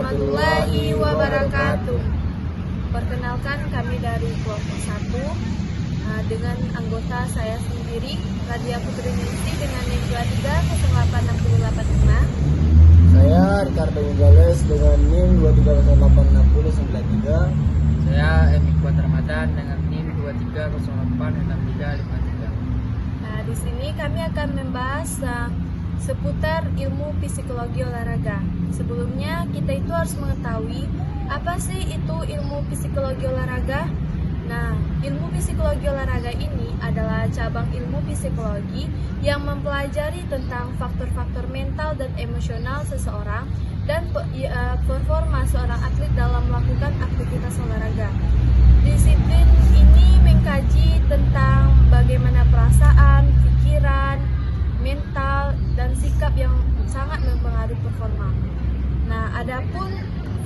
warahmatullahi wabarakatuh. Perkenalkan, kami dari kelompok 1 dengan anggota saya sendiri, Radia Putri Ningsi dengan NIM 23086085. Saya Ricardo Gonzales dengan NIM 23086093. Saya Emikuat Ramadan dengan NIM 23086353. Nah, di sini kami akan membahas seputar ilmu psikologi olahraga. Sebelumnya kita itu harus mengetahui apa sih itu ilmu psikologi olahraga. Nah, ilmu psikologi olahraga ini adalah cabang ilmu psikologi yang mempelajari tentang faktor-faktor mental dan emosional seseorang dan performa seorang atlet dalam melakukan aktivitas olahraga. Disiplin ini mengkaji tentang bagaimana perasaan, pikiran, mental, dan sikap yang sangat mempengaruhi performa. Nah, adapun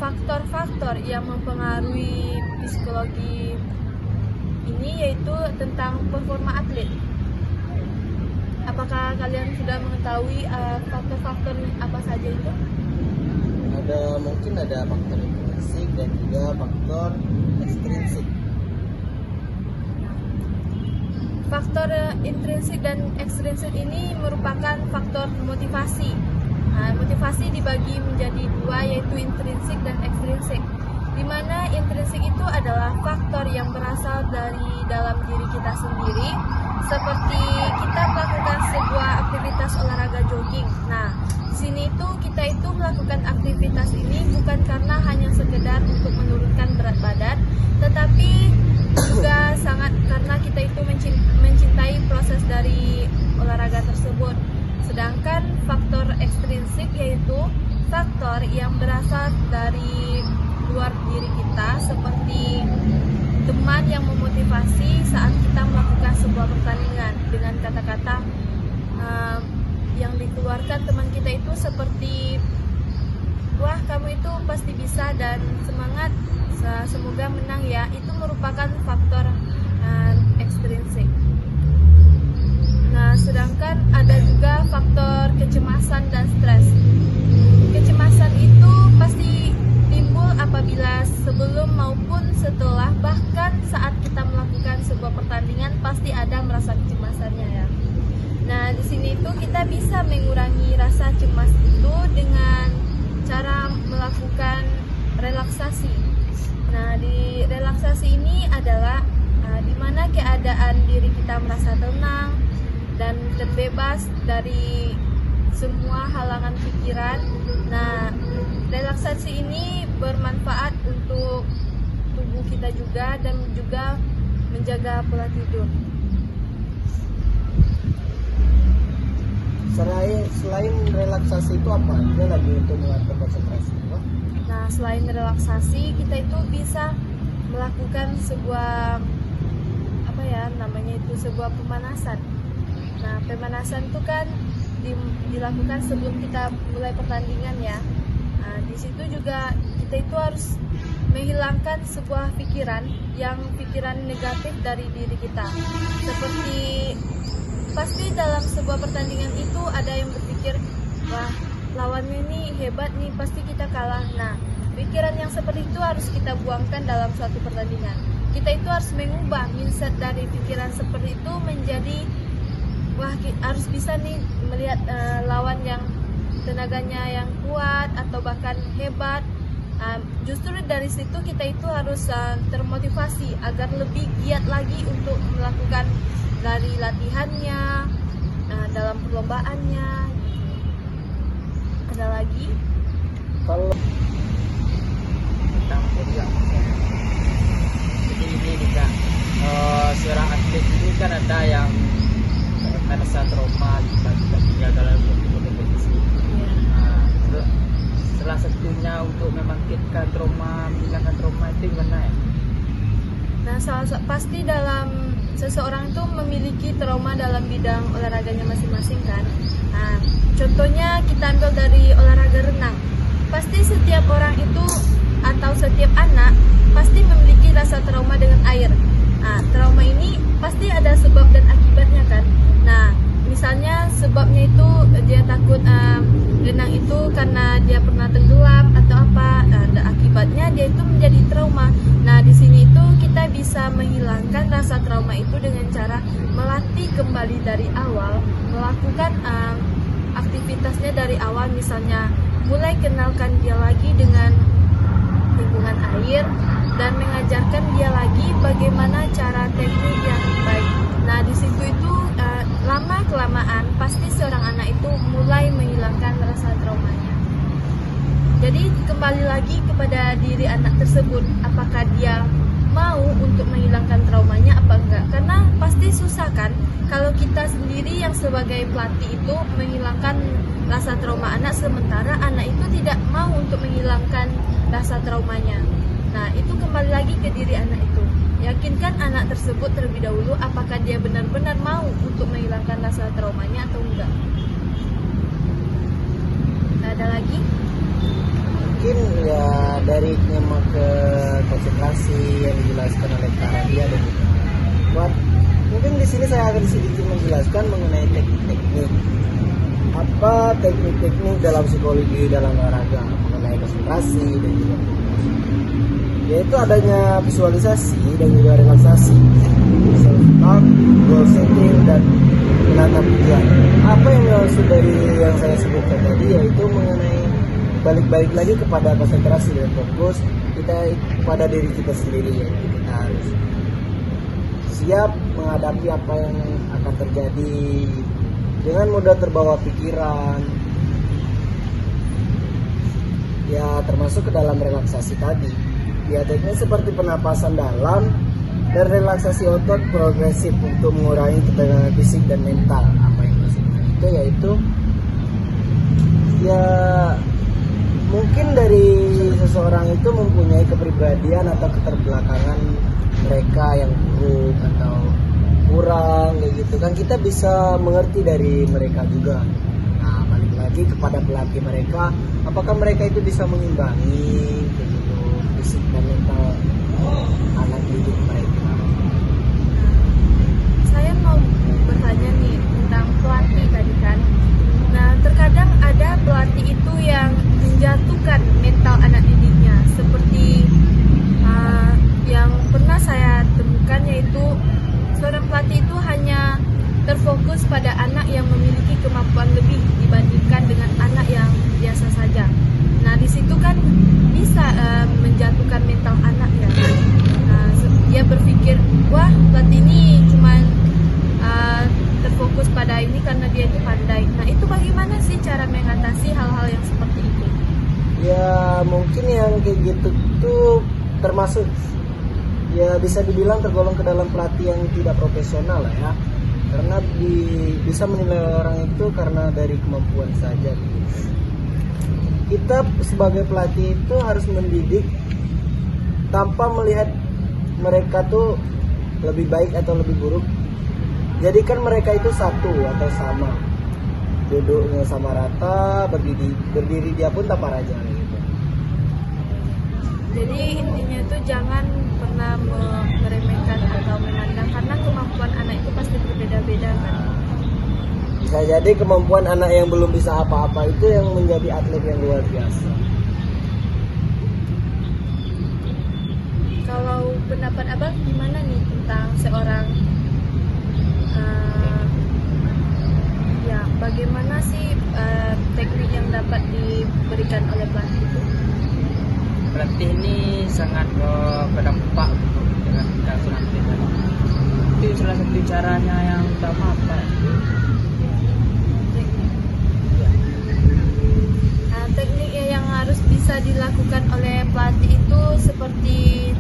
faktor-faktor yang mempengaruhi psikologi ini yaitu tentang performa atlet. Apakah kalian sudah mengetahui faktor-faktor apa saja itu? Mungkin ada faktor intrinsik dan juga faktor ekstrinsik. Faktor intrinsik dan ekstrinsik ini merupakan faktor motivasi. Nah, motivasi dibagi menjadi dua, yaitu intrinsik dan ekstrinsik. Di mana intrinsik itu adalah faktor yang berasal dari dalam diri kita sendiri, seperti kita melakukan sebuah aktivitas olahraga jogging. Nah, di sini itu kita itu melakukan aktivitas ini bukan karena hanya sekedar untuk menurunkan berat badan, tetapi juga sangat karena kita itu mencintai proses dari olahraga tersebut. Sedangkan faktor ekstrinsik yaitu faktor yang berasal dari luar diri kita, seperti teman yang memotivasi saat kita melakukan sebuah pertandingan dengan kata-kata yang dikeluarkan teman kita itu seperti, wah kamu itu pasti bisa dan semangat, semoga menang ya. Itu merupakan faktor ekstrinsik. Nah, sedangkan ada juga faktor kecemasan dan stres. Kecemasan itu pasti timbul apabila sebelum maupun setelah, bahkan saat kita melakukan sebuah pertandingan pasti ada merasa kecemasannya ya. Nah, di sini itu kita bisa mengurangi rasa cemas itu dengan cara melakukan relaksasi. Nah, di relaksasi ini adalah di mana keadaan diri kita merasa tenang dan terbebas dari semua halangan pikiran. Nah, relaksasi ini bermanfaat untuk tubuh kita juga dan juga menjaga pola tidur. Selain relaksasi itu apa aja lagi untuk mengatur konsentrasi? Nah, selain relaksasi, kita itu bisa melakukan sebuah sebuah pemanasan. Nah, pemanasan itu kan dilakukan sebelum kita mulai pertandingan ya. Nah, di situ juga kita itu harus menghilangkan sebuah pikiran negatif dari diri kita. Seperti pasti dalam sebuah pertandingan itu ada yang berpikir, wah lawannya ini hebat nih, pasti kita kalah. Nah, pikiran yang seperti itu harus kita buangkan dalam suatu pertandingan. Kita itu harus mengubah mindset dari pikiran seperti itu menjadi, wah harus bisa nih melihat lawan yang tenaganya yang kuat atau bahkan hebat. Justru dari situ kita itu harus termotivasi agar lebih giat lagi untuk melakukan dari latihannya, dalam perlombaannya. Ada lagi? Kalau Tentang juga. Jadi ini juga seorang atlet ini kan ada yang merasa trauma jika tinggal dalam kompetisi. Nah, salah satunya untuk membangkitkan trauma, menghilangkan trauma itu gimana ya? Nah, pasti dalam seseorang itu memiliki trauma dalam bidang olahraganya masing-masing kan. Nah, contohnya kita ambil dari olahraga renang. Pasti setiap orang itu atau setiap anak pasti memiliki rasa trauma dengan air. Nah, trauma ini pasti ada sebab dan akibatnya kan. Nah, misalnya sebabnya itu dia takut renang itu karena dia pernah tenggelam atau apa, akibatnya dia itu menjadi trauma. Nah di sini itu kita bisa menghilangkan rasa trauma itu dengan cara melatih kembali dari awal, melakukan aktivitasnya dari awal, misalnya mulai kenalkan dia lagi dengan lingkungan air dan mengajarkan dia lagi bagaimana cara teknik yang baik. Nah di situ itu lama kelamaan pasti seorang anak itu mulai menghilangkan rasa traumanya. Jadi kembali lagi kepada diri anak tersebut, apakah dia mau untuk menghilangkan traumanya apa enggak. Karena pasti susah kan kalau kita sendiri yang sebagai pelatih itu menghilangkan rasa trauma anak, sementara anak itu tidak mau untuk menghilangkan rasa traumanya. Nah itu kembali lagi ke diri anak itu. Yakinkan anak tersebut terlebih dahulu apakah dia benar-benar mau untuk menghilangkan rasa traumanya atau enggak. Ada lagi? Mungkin ya dari nyemak ke konsentrasi yang dijelaskan oleh Kak Radia dan juga Kuat. Mungkin di sini saya akan sedikit menjelaskan mengenai teknik-teknik. Apa teknik-teknik dalam psikologi dalam olahraga mengenai konsentrasi dan juga yaitu adanya visualisasi dan juga relaksasi, self-talk, goal setting, dan menatap tujuan. Apa yang maksud dari yang saya sebutkan tadi yaitu mengenai balik lagi kepada konsentrasi dan fokus kita pada diri kita sendiri, yaitu kita harus siap menghadapi apa yang akan terjadi dengan mudah terbawa pikiran, ya termasuk ke dalam relaksasi tadi. Ya teknik seperti penapasan dalam dan relaksasi otot progresif untuk mengurangi ketegangan fisik dan mental. Apa yang maksudnya itu yaitu ya mungkin dari seseorang itu mempunyai kepribadian atau keterbelakangan mereka yang buruk atau kurang kayak gitu kan, kita bisa mengerti dari mereka juga. Nah balik lagi kepada pelatih mereka, apakah mereka itu bisa mengimbangi kayak gitu fisik dan mental anak didik mereka. Saya mau bertanya nih tentang pelatih tadi kan. Nah terkadang ada pelatih itu yang menjatuhkan mental anak didiknya, seperti yang pernah saya temukan, yaitu seorang pelatih itu hanya terfokus pada anak yang memiliki kemampuan lebih dibandingkan dengan anak yang biasa saja. Nah di situ kan bisa menjatuhkan mental anak ya. Nah, dia berpikir wah pelatih ini cuman terfokus pada ini karena dia itu pandai. Nah itu bagaimana sih cara mengatasi hal-hal yang seperti itu? Ya mungkin yang kayak gitu tuh termasuk ya bisa dibilang tergolong ke dalam pelatih yang tidak profesional lah ya, karena bisa menilai orang itu karena dari kemampuan saja gitu. Kita sebagai pelatih itu harus mendidik tanpa melihat mereka tuh lebih baik atau lebih buruk. Jadikan mereka itu satu atau sama, duduknya sama rata, berdiri dia pun tanpa raja gitu. Jadi intinya itu jangan pernah meremehkan atau memandang, karena kemampuan anak itu pasti berbeda-beda kan. Bisa jadi kemampuan anak yang belum bisa apa-apa itu yang menjadi atlet yang luar biasa. Kalau pendapat abang gimana nih tentang seorang ya bagaimana sih teknik yang dapat diberikan oleh pelatih itu? Pelatih ini sangat berdampak dengan kita selanjutnya. Itu salah satu caranya yang utama apa? Teknik yang harus bisa dilakukan oleh pelatih itu seperti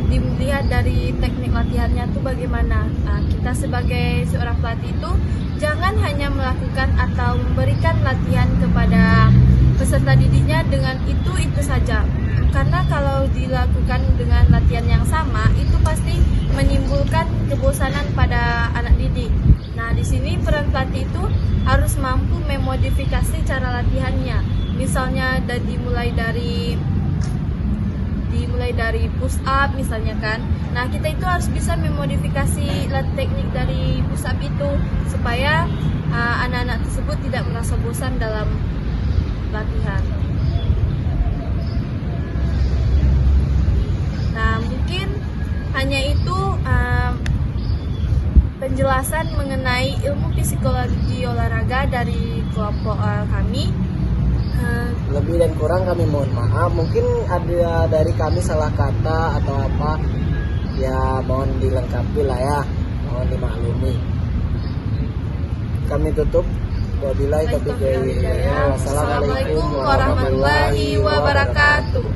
dilihat dari teknik latihannya itu bagaimana. Kita sebagai seorang pelatih itu jangan hanya melakukan atau memberikan latihan kepada peserta didiknya dengan itu saja. Karena kalau dilakukan dengan latihan yang sama itu pasti menimbulkan kebosanan pada anak didik. Nah, di sini peran pelatih itu harus mampu memodifikasi cara latihannya. Misalnya dimulai dari push up misalnya kan. Nah, kita itu harus bisa memodifikasi teknik dari push up itu supaya anak-anak tersebut tidak merasa bosan dalam latihan. Nah, mungkin hanya itu penjelasan mengenai ilmu psikologi olahraga dari kelompok kami. Lebih dan kurang kami mohon maaf, mungkin ada dari kami salah kata atau apa, ya mohon dilengkapi lah ya, mohon dimaklumi. Kami tutup. Wabillahi taufiq wal hidayah. Wassalamualaikum Wassalamualaikum warahmatullahi wabarakatuh.